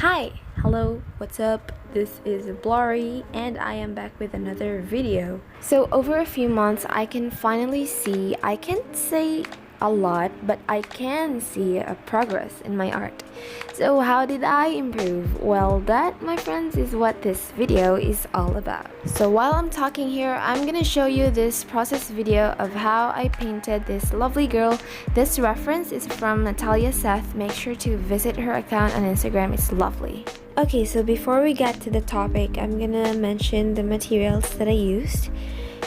Hi, hello, what's up? This is Blurry and I am back with another video. So over a few months I can finally see, I can't say a lot, but I can see a progress in my art. So how did I improve? Well, that, my friends, is what this video is all about. So while I'm talking here, I'm gonna show you this process video of how I painted this lovely girl. This reference is from Natalia Seth. Make sure to visit her account on Instagram, it's lovely. Okay, so before we get to the topic, I'm gonna mention the materials that I used.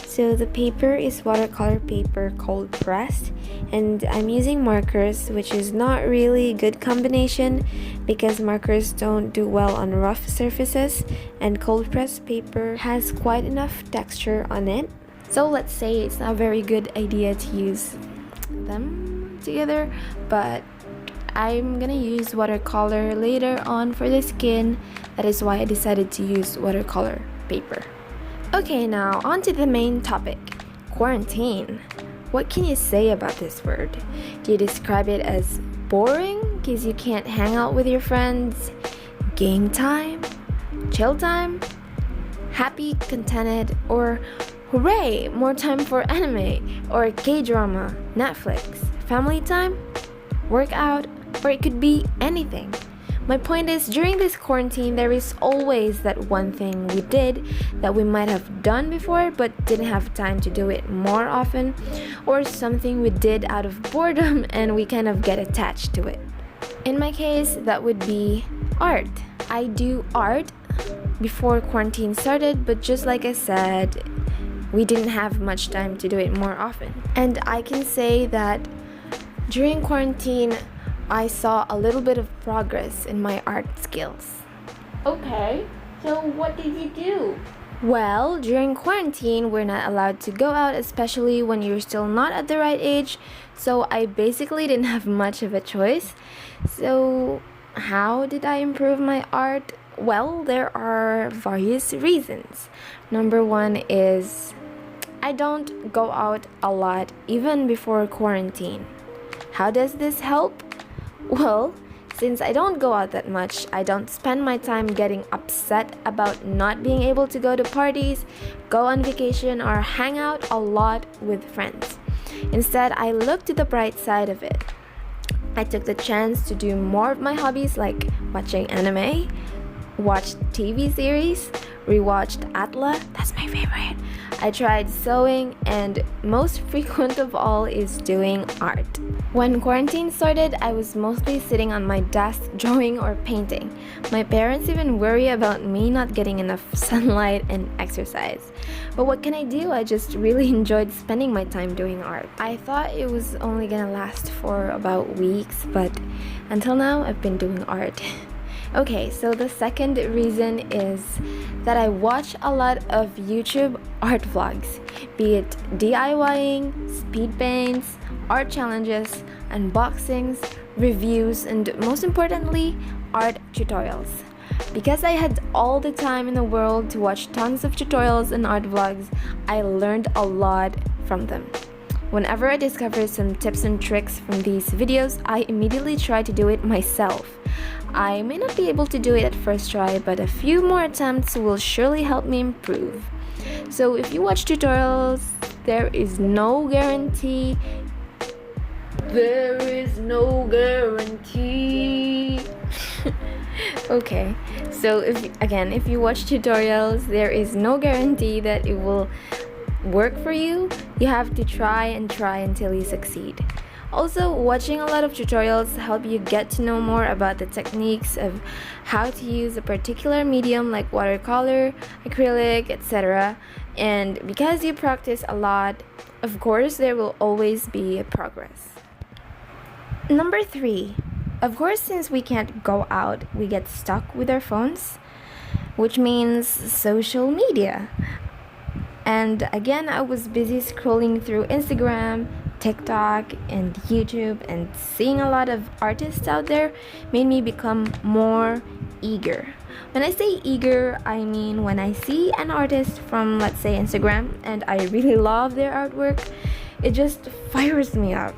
So the paper is watercolor paper cold pressed, and I'm using markers, which is not really a good combination because markers don't do well on rough surfaces, and cold pressed paper has quite enough texture on it. So let's say it's not a very good idea to use them together, but I'm gonna use watercolor later on for the skin. That is why I decided to use watercolor paper. Okay, now on to the main topic, quarantine. What can you say about this word? Do you describe it as boring because you can't hang out with your friends? Game time? Chill time? Happy, contented? Or hooray, more time for anime? Or K-drama, Netflix? Family time? Workout? Or it could be anything. My point is, during this quarantine, there is always that one thing we did that we might have done before but didn't have time to do it more often, or something we did out of boredom and we kind of get attached to it. In my case, that would be art. I do art before quarantine started, but just like I said, we didn't have much time to do it more often. And I can say that during quarantine, I saw a little bit of progress in my art skills. Okay, so what did you do? Well, during quarantine, we're not allowed to go out, especially when you're still not at the right age, so I basically didn't have much of a choice. So, how did I improve my art? Well, there are various reasons. Number one is I don't go out a lot even before quarantine. How does this help? Well, since I don't go out that much, I don't spend my time getting upset about not being able to go to parties, go on vacation, or hang out a lot with friends. Instead, I look to the bright side of it. I took the chance to do more of my hobbies like watching anime, watched TV series, rewatched Atla, that's my favorite. I tried sewing, and most frequent of all is doing art. When quarantine started, I was mostly sitting on my desk drawing or painting. My parents even worry about me not getting enough sunlight and exercise. But what can I do? I just really enjoyed spending my time doing art. I thought it was only gonna last for about weeks, but until now I've been doing art. Okay, so the second reason is that I watch a lot of YouTube art vlogs, be it DIYing, speed paints, art challenges, unboxings, reviews, and most importantly, art tutorials. Because I had all the time in the world to watch tons of tutorials and art vlogs, I learned a lot from them. Whenever I discover some tips and tricks from these videos, I immediately try to do it myself. I may not be able to do it at first try, but a few more attempts will surely help me improve. So if you watch tutorials, there is no guarantee. There is no guarantee. Okay, so if you watch tutorials, there is no guarantee that it will work for you. You have to try and try until you succeed. Also, watching a lot of tutorials help you get to know more about the techniques of how to use a particular medium like watercolor, acrylic, etc. And because you practice a lot, of course, there will always be a progress. Number 3. Of course, since we can't go out, we get stuck with our phones, which means social media. And again, I was busy scrolling through Instagram, TikTok, and YouTube, and seeing a lot of artists out there made me become more eager. When I say eager, I mean when I see an artist from, let's say, Instagram, and I really love their artwork, it just fires me up.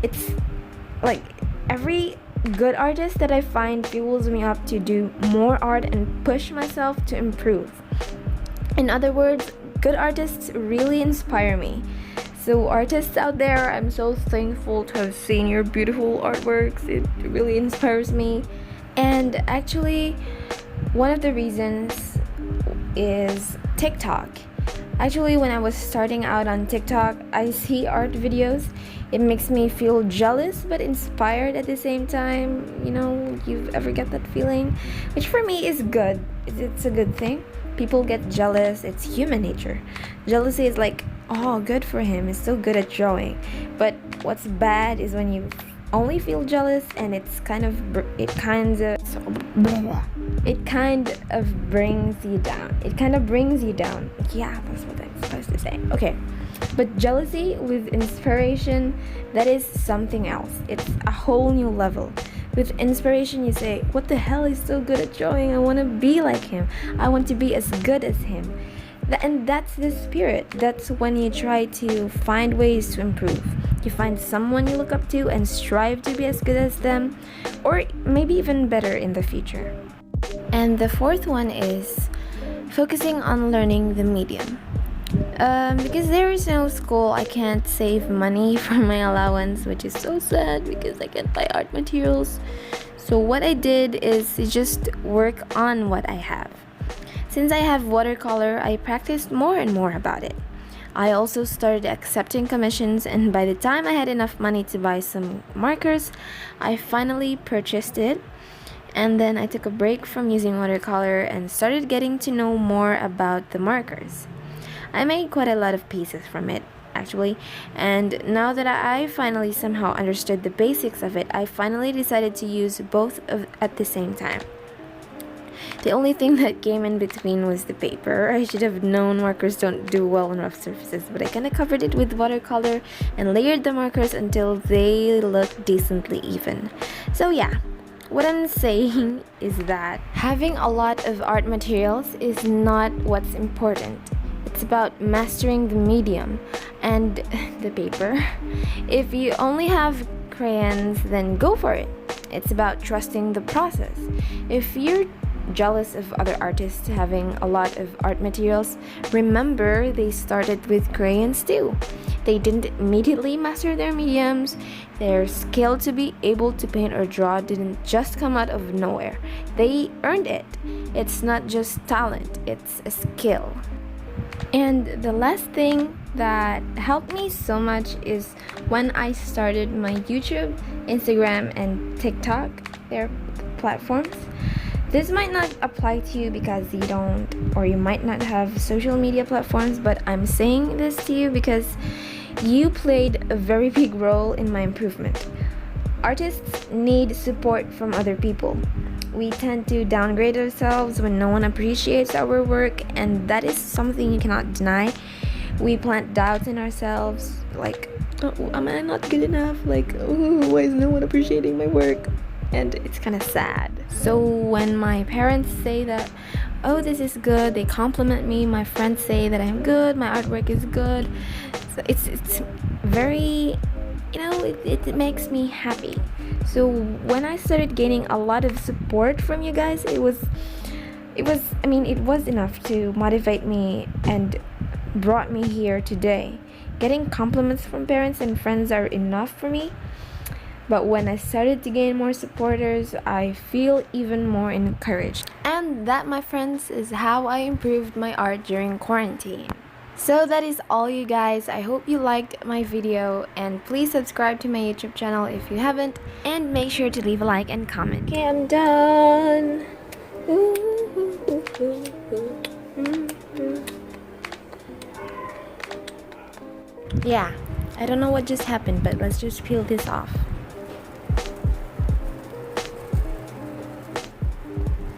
It's like every good artist that I find fuels me up to do more art and push myself to improve. In other words, good artists really inspire me. So, artists out there, I'm so thankful to have seen your beautiful artworks. It really inspires me. And actually, one of the reasons is TikTok. Actually, when I was starting out on TikTok, I see art videos. It makes me feel jealous but inspired at the same time. You know, you ever get that feeling? Which for me is good. It's a good thing. People get jealous. It's human nature. Jealousy is like, oh, good for him. He's so good at drawing. But what's bad is when you only feel jealous and it kind of brings you down. It kind of brings you down. Yeah, that's what I'm supposed to say. Okay. But jealousy with inspiration, that is something else. It's a whole new level. With inspiration, you say, what the hell, he's so good at drawing. I want to be like him. I want to be as good as him. And that's the spirit. That's when you try to find ways to improve. You find someone you look up to and strive to be as good as them, or maybe even better in the future. And the fourth one is focusing on learning the medium. Because there is no school, I can't save money for my allowance, which is so sad because I can't buy art materials. So what I did is just work on what I have. Since I have watercolor, I practiced more and more about it. I also started accepting commissions, and by the time I had enough money to buy some markers, I finally purchased it. And then I took a break from using watercolor and started getting to know more about the markers. I made quite a lot of pieces from it, actually, and now that I finally somehow understood the basics of it, I finally decided to use both at the same time. The only thing that came in between was the paper. I should have known markers don't do well on rough surfaces, but I kind of covered it with watercolor and layered the markers until they look decently even. So yeah, what I'm saying is that having a lot of art materials is not what's important. It's about mastering the medium and the paper. If you only have crayons, then go for it. It's about trusting the process. If you're jealous of other artists having a lot of art materials, remember they started with crayons too. They didn't immediately master their mediums. Their skill to be able to paint or draw didn't just come out of nowhere. They earned it. It's not just talent, it's a skill. And the last thing that helped me so much is when I started my YouTube, Instagram, and TikTok, their platforms. This might not apply to you because you don't, or you might not have social media platforms, but I'm saying this to you because you played a very big role in my improvement. Artists need support from other people. We tend to downgrade ourselves when no one appreciates our work, and that is something you cannot deny. We plant doubts in ourselves, like, oh, am I not good enough? Like, oh, why is no one appreciating my work? And it's kind of sad. So when my parents say that, oh, this is good, they compliment me, my friends say that I'm good, my artwork is good, so it's very, it makes me happy. So when I started gaining a lot of support from you guys, it was enough to motivate me and brought me here today. Getting compliments from parents and friends are enough for me. But when I started to gain more supporters, I feel even more encouraged. And that, my friends, is how I improved my art during quarantine. So that is all, you guys. I hope you liked my video, and please subscribe to my YouTube channel if you haven't, and make sure to leave a like and comment. Okay, I'm done. Yeah, I don't know what just happened, but let's just peel this off.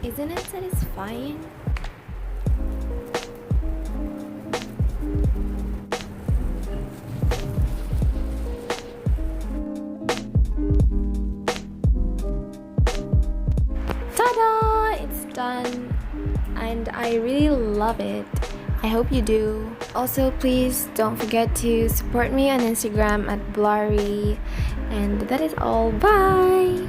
Isn't it satisfying? Ta-da! It's done, and I really love it. I hope you do. Also, please don't forget to support me on Instagram at Blurry. And that is all. Bye!